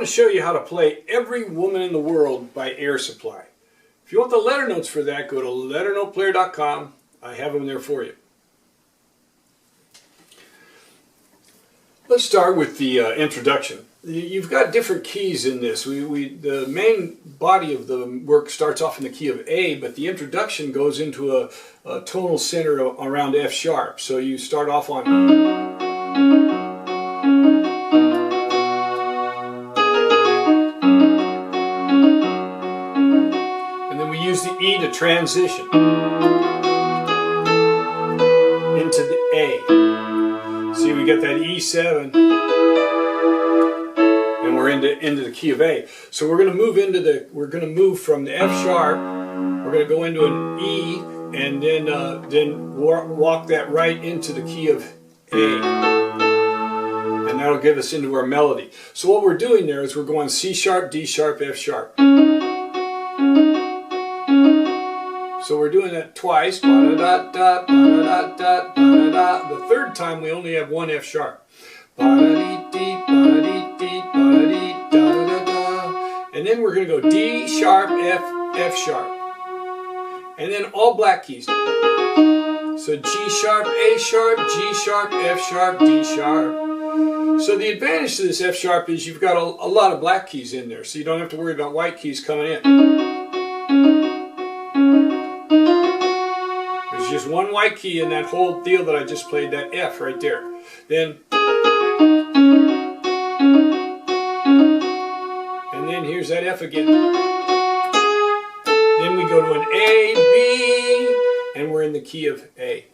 to show you how to play Every Woman in the World by Air Supply. If you want the letter notes for that, go to LetterNotePlayer.com. I have them there for you. Let's start with the introduction. You've got different keys in this. The main body of the work starts off in the key of A, but the introduction goes into a tonal center around F sharp. So you start off on, and then we use the E to transition into the A. See, we get that E7. And we're into the key of A. So we're going to move from the F sharp. We're going to go into an E, and then walk that right into the key of A, and that'll get us into our melody. So what we're doing there is we're going C sharp, D sharp, F sharp. So we're doing that twice. Ba-da-da-da, ba-da-da-da, ba-da-da. The third time we only have one F sharp. And then we're going to go D sharp, F sharp. And then all black keys. So G sharp, A sharp, G sharp, F sharp, D sharp. So the advantage to this F sharp is you've got a lot of black keys in there, so you don't have to worry about white keys coming in. There's just one white key in that whole deal that I just played, that F right there. Then here's that F again. Then we go to an A, B, and we're in the key of A.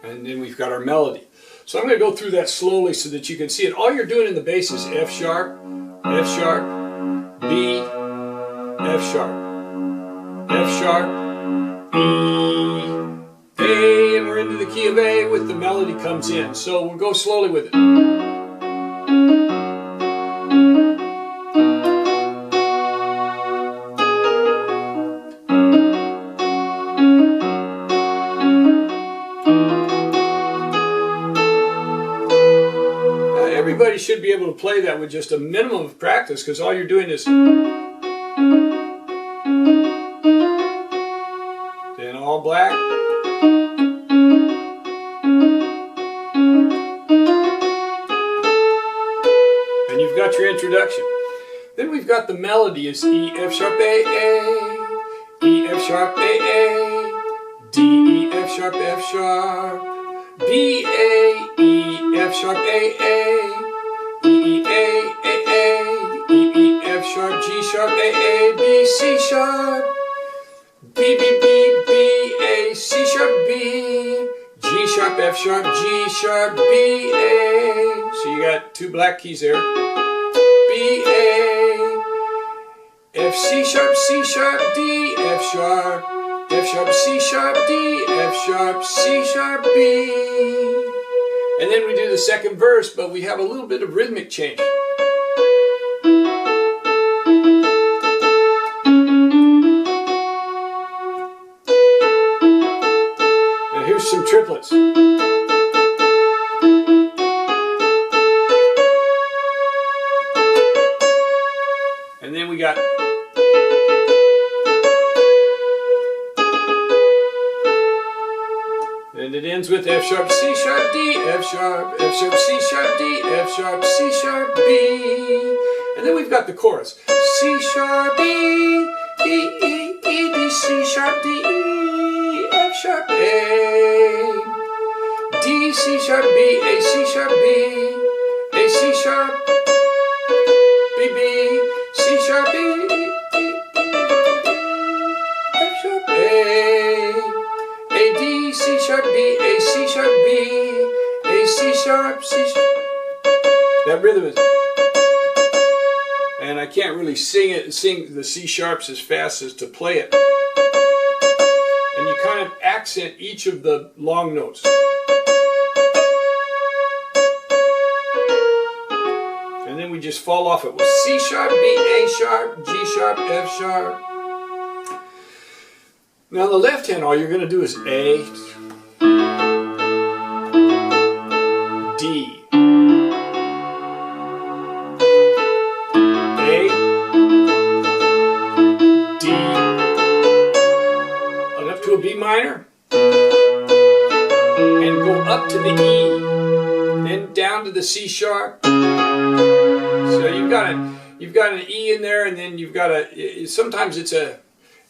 And then we've got our melody. So I'm going to go through that slowly so that you can see it. All you're doing in the bass is F sharp, B, F sharp, F sharp, B, A, and we're into the key of A with the melody comes in. So we'll go slowly with it. Everybody should be able to play that with just a minimum of practice, because all you're doing is then all black, and you've got your introduction. Then we've got the melody is E, F sharp, A, E, F sharp, A, D, E, F sharp, F sharp, B, A, E, F sharp, A, E, A, E, F sharp, G sharp, A, B, C sharp, B, A, C sharp, B, G sharp, F sharp, G sharp, B, A. So you got two black keys there. B, A, F, C sharp, D, F sharp, C sharp, D, F sharp, C sharp, B. And then we do the second verse, but we have a little bit of rhythmic change. Now here's some triplets. And then we got and it ends with F sharp, C sharp, D, F sharp, C sharp, D, F sharp, C sharp, B. And then we've got the chorus. C sharp, B, E, D, C sharp, D, E, F sharp, A. D, C sharp, B, A, C sharp, B, A, C sharp, B, C sharp, B, F sharp, A. A, D, C sharp, B, A, C sharp, B, A, C sharp, C sharp. That rhythm is, and I can't really sing the C sharps as fast as to play it. And you kind of accent each of the long notes. And then we just fall off it with C sharp, B, A sharp, G sharp, F sharp. Now on the left hand, all you're going to do is A, D, a B minor and go up to the E, then down to the C sharp. So you've got an E in there, and then you've got sometimes it's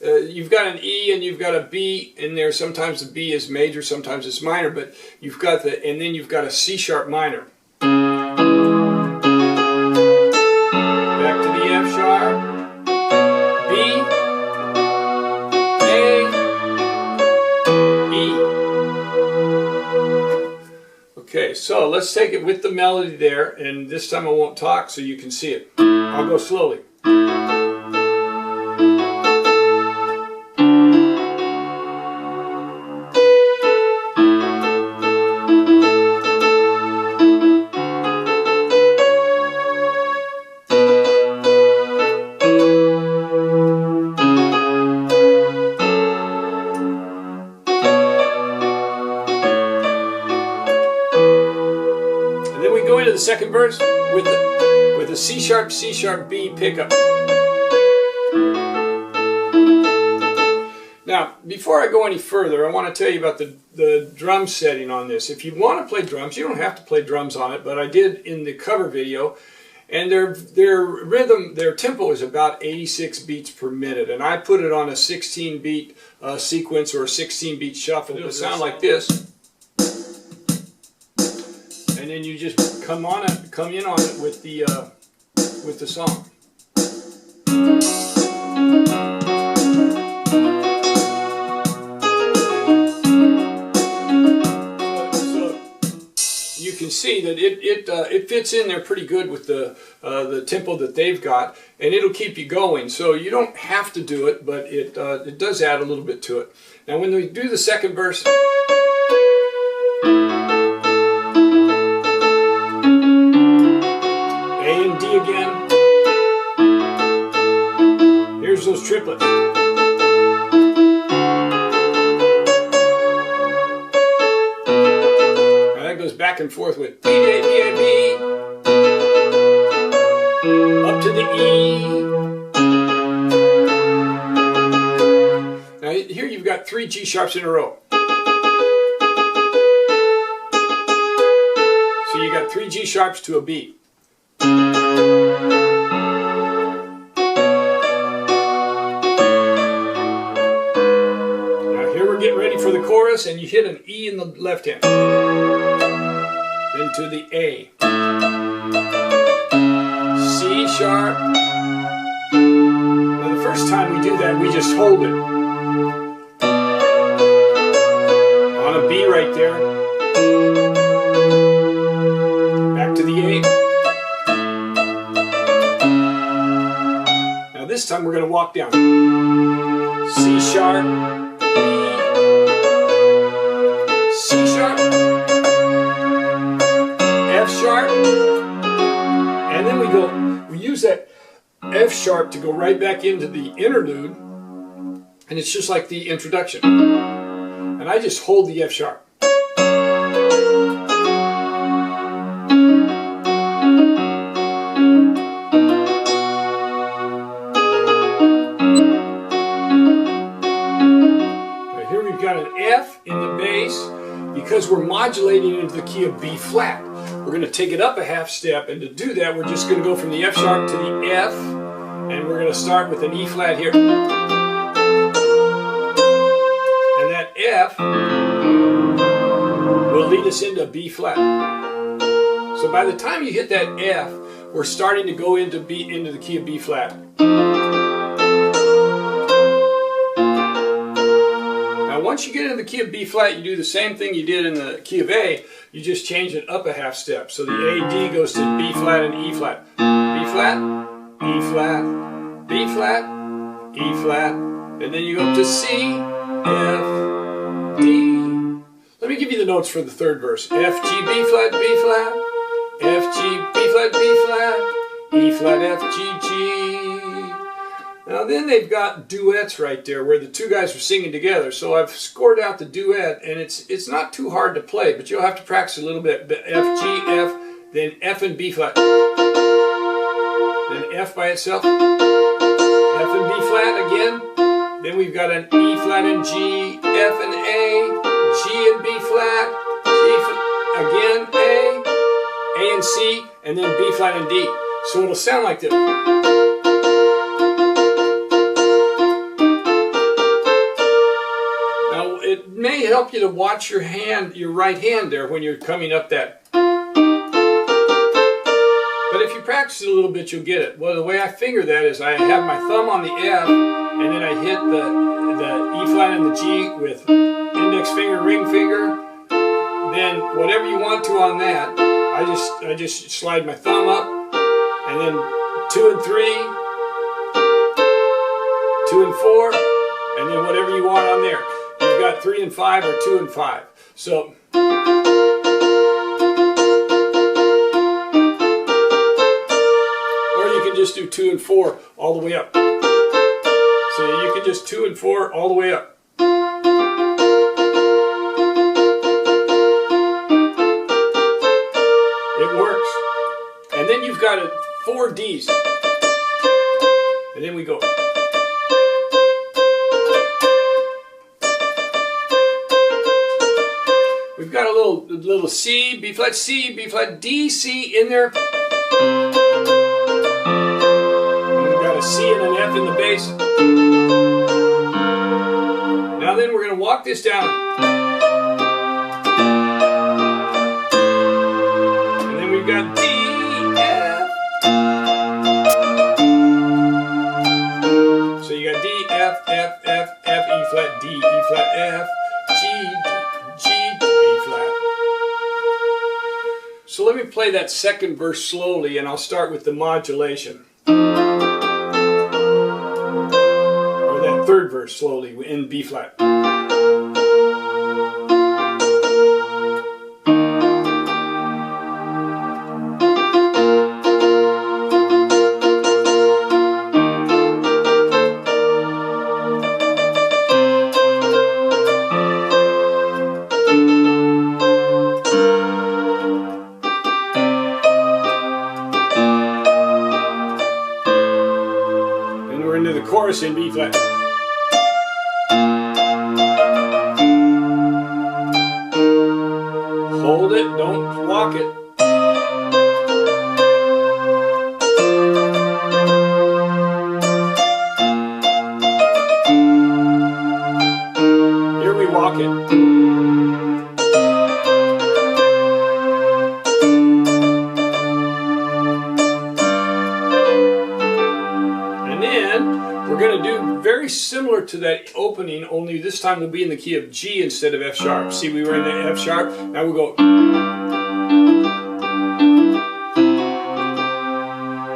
you've got an E and you've got a B in there. Sometimes the B is major, sometimes it's minor, but you've got and then you've got a C sharp minor. Back to the F sharp, B, A, E. Okay, so let's take it with the melody there, and this time I won't talk so you can see it. I'll go slowly. Go into the second verse with a C sharp B pickup. Now, before I go any further, I want to tell you about the drum setting on this. If you want to play drums, you don't have to play drums on it, but I did in the cover video, and their rhythm, their tempo is about 86 beats per minute, and I put it on a 16-beat sequence or a 16-beat shuffle. It'll sound like this. And then you just come in on it with the song. So you can see that it fits in there pretty good with the tempo that they've got, and it'll keep you going. So you don't have to do it, but it does add a little bit to it. Now when we do the second verse. Again. Here's those triplets. Now that goes back and forth with B, A, B, A, B, up to the E. Now here you've got 3 G sharps in a row. So you got 3 G sharps to a B. Now here we're getting ready for the chorus, and you hit an E in the left hand. Then to the A. C sharp. Now the first time we do that, we just hold it. On a B right there. Back to the A. This time we're going to walk down. C sharp, B, C sharp, F sharp, and then we use that F sharp to go right back into the interlude, and it's just like the introduction. And I just hold the F sharp. F in the bass, because we're modulating into the key of B flat. We're going to take it up a half step, and to do that we're just going to go from the F sharp to the F, and we're going to start with an E flat here. And that F will lead us into B flat. So by the time you hit that F, we're starting to go into the key of B flat. Once you get into the key of B flat, you do the same thing you did in the key of A, you just change it up a half step. So the A, D goes to B flat and E flat. B flat, E flat, B flat, E flat, and then you go up to C, F, D. Let me give you the notes for the third verse. F, G, B flat, B flat, F, G, B flat, B flat, E flat, F, G, G. Now then they've got duets right there where the two guys are singing together. So I've scored out the duet, and it's not too hard to play, but you'll have to practice a little bit. F, G, F, then F and B flat. Then F by itself. F and B flat again. Then we've got an E flat and G, F and A, G and B flat, again A and C, and then B flat and D. So it'll sound like this. Now it may help you to watch your hand, your right hand there when you're coming up that. But if you practice it a little bit, you'll get it. Well, the way I finger that is I have my thumb on the F, and then I hit the E flat and the G with index finger, ring finger. Then whatever you want to on that, I just slide my thumb up, and then 2 and 3, 2 and 4, and then whatever you want on there. You've got 3 and 5 or 2 and 5. So. Just do 2 and 4 all the way up. So you can just 2 and 4 all the way up. It works. And then you've got 4 Ds. And then we go. We've got a little C, B flat, D, C in there. A C and an F in the bass. Now then we're going to walk this down. And then we've got D, F. So you got D, F, F, F, F, E flat, D, E flat, F, G, G, B flat. So let me play that second verse slowly, and I'll start with the modulation. Third verse slowly in B flat. And we're into the chorus in B flat. Hold it, don't walk it. Here we walk it. And then we're going to do very similar to that opening, only this time we'll be in the key of G instead of F sharp. See, we were in the F sharp, now we'll go.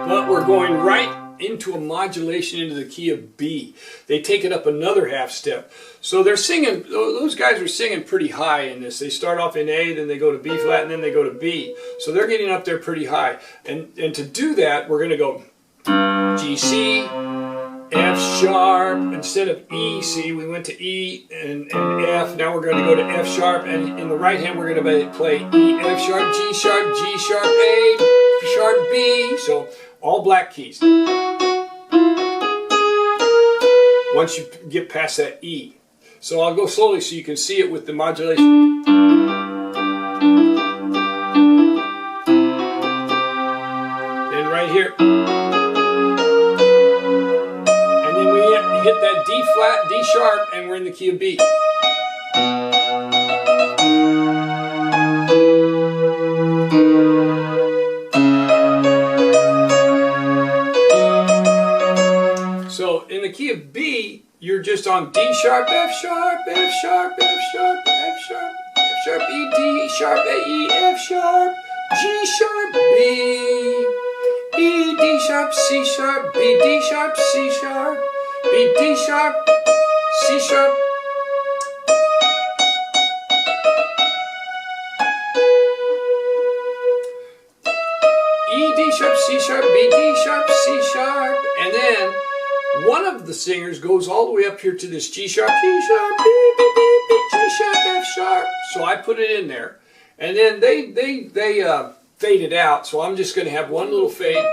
But we're going right into a modulation into the key of B. They take it up another half step. So they're singing, those guys are singing pretty high in this. They start off in A, then they go to B flat, and then they go to B. So they're getting up there pretty high. And to do that, we're going to go G, C, F sharp, instead of E, C, we went to E and F. Now we're going to go to F sharp, and in the right hand we're going to play E, F sharp, G sharp, G sharp, A, sharp, B. So all black keys. Once you get past that E. So I'll go slowly so you can see it with the modulation. Then right here. Hit that D flat, D sharp, and we're in the key of B. So in the key of B, you're just on D sharp, F sharp, F sharp, F sharp, F sharp, F sharp, E, D sharp, A, E, F sharp, G sharp, B, E, D sharp, C sharp, B, D sharp, C sharp, B, D sharp, C sharp, E, D sharp, C sharp, B, D sharp, C sharp, and then one of the singers goes all the way up here to this G sharp, G sharp, B, B, B, B, G sharp, F sharp. So I put it in there, and then they fade it out. So I'm just going to have one little fade.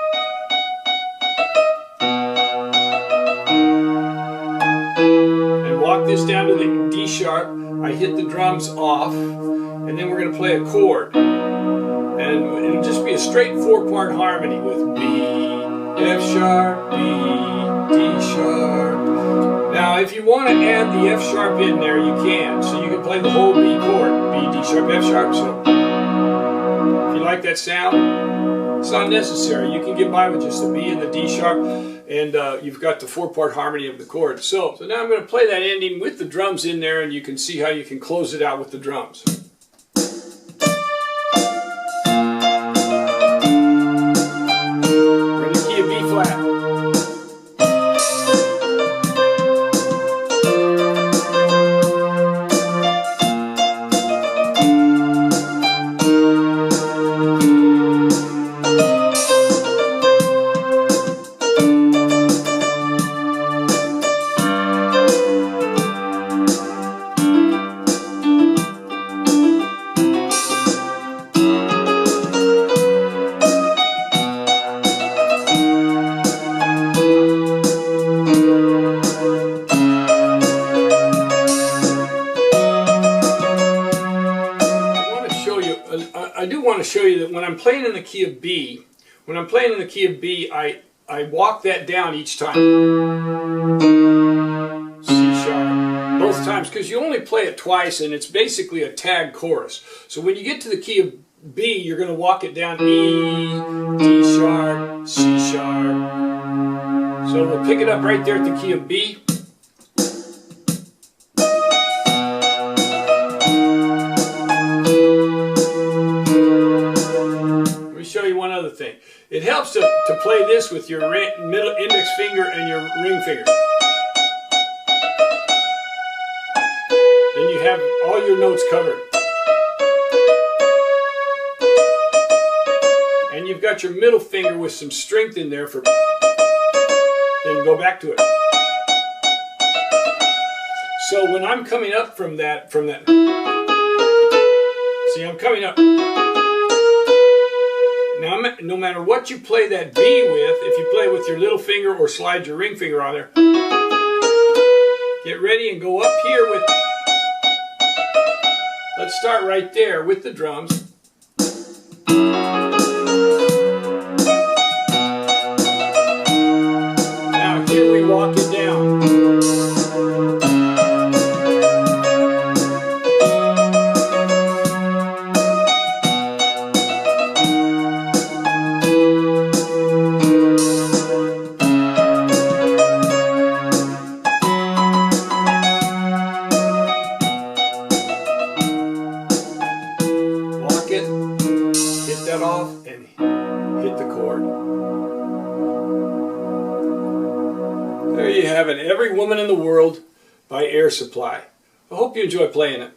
walk this down to the D sharp, I hit the drums off, and then we're going to play a chord. And it'll just be a straight 4-part harmony with B, F sharp, B, D sharp. Now if you want to add the F sharp in there, you can. So you can play the whole B chord, B, D sharp, F sharp. So if you like that sound, it's not necessary. You can get by with just the B and the D sharp, and you've got the 4-part harmony of the chord. So now I'm going to play that ending with the drums in there, and you can see how you can close it out with the drums. We're in the key of B flat. I do want to show you that when I'm playing in the key of B, I walk that down each time. C sharp, both times, because you only play it twice and it's basically a tag chorus. So when you get to the key of B, you're going to walk it down E, D sharp, C sharp. So we'll pick it up right there at the key of B. Show you one other thing. It helps to play this with your middle index finger and your ring finger. Then you have all your notes covered. And you've got your middle finger with some strength in there for, then go back to it. So when I'm coming up from that, see, I'm coming up. Now, no matter what you play that B with, if you play with your little finger or slide your ring finger on there, get ready and go up here with, let's start right there with the drums. Now here we walk it down. Hit that off and hit the chord. There you have it, Every Woman in the World by Air Supply. I hope you enjoy playing it.